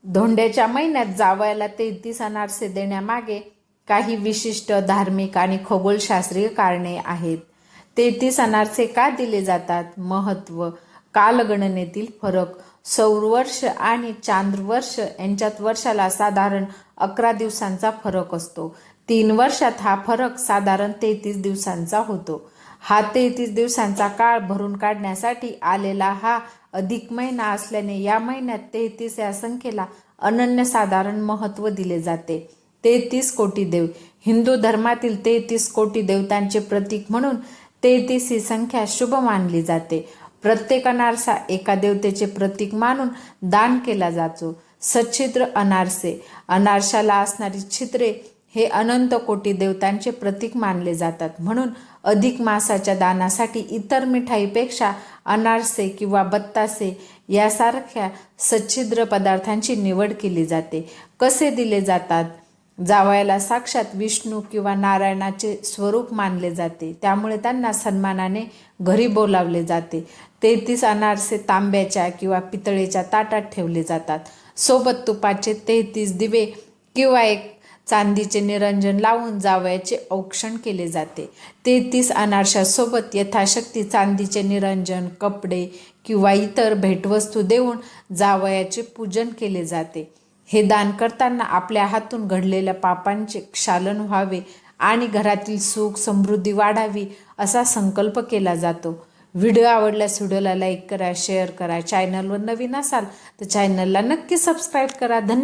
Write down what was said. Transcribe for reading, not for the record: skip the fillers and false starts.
धोंड्याच्या महिन्यात जावयाला 33 अनारसे देण्यामागे काही विशिष्ट धार्मिक आणि खगोलशास्त्रीय कारणे आहेत. 33 अनारसे का दिले जातात? महत्त्व, कालगणनेतील फरक. सौरवर्ष आणि चांद्रवर्ष यांच्यात वर्षाला साधारण 11 दिवसांचा फरक असतो. 3 वर्षात हा फरक साधारण 33 दिवसांचा होतो. हा 33 दिवसांचा काळ भरून काढण्यासाठी आलेला हा अधिक महिना असल्याने या महिन्यात 33 या संख्येला अनन्यसाधारण महत्त्व दिले जाते. 33 कोटी देव. हिंदू धर्मातील 33 कोटी देवतांचे प्रतीक म्हणून 33 ही संख्या शुभ मानली जाते. प्रत्येक अनारसा एका देवतेचे प्रतीक मानून दान केला जातो. सच्छिद्र अनारसे. अनारशाला असणारी छिद्रे हे अनंत कोटी देवतांचे प्रतीक मानले जातात. म्हणून अधिक मासाच्या दानासाठी इतर मिठाईपेक्षा अनारसे किंवा बत्तासे यासारख्या सच्छिद्र पदार्थांची निवड केली जाते. कसे दिले जातात? जावयाला साक्षात विष्णू किंवा नारायणाचे स्वरूप मानले जाते, त्यामुळे त्यांना सन्मानाने घरी बोलावले जाते. 33 अनारसे तांब्याच्या किंवा पितळेच्या ताटात ठेवले जातात. सोबत तुपाचे 33 दिवे किंवा एक चांदीचे निरंजन लावून जावयाचे औक्षण केले जाते. 33 अनारशासोबत यथाशक्ती चांदीचे निरंजन, कपडे किंवा इतर भेटवस्तू देऊन जावयाचे पूजन केले जाते. हे दान करताना आपल्या हातून घडलेल्या पापांचे क्षालन व्हावे आणि घरातील सुख समृद्धी वाढावी असा संकल्प केला जातो. व्हिडिओ आवडल्यास व्हिडिओला लाईक करा, शेअर करा. चॅनलवर नवीन असाल तर चॅनलला नक्की सबस्क्राईब करा. धन्यवाद.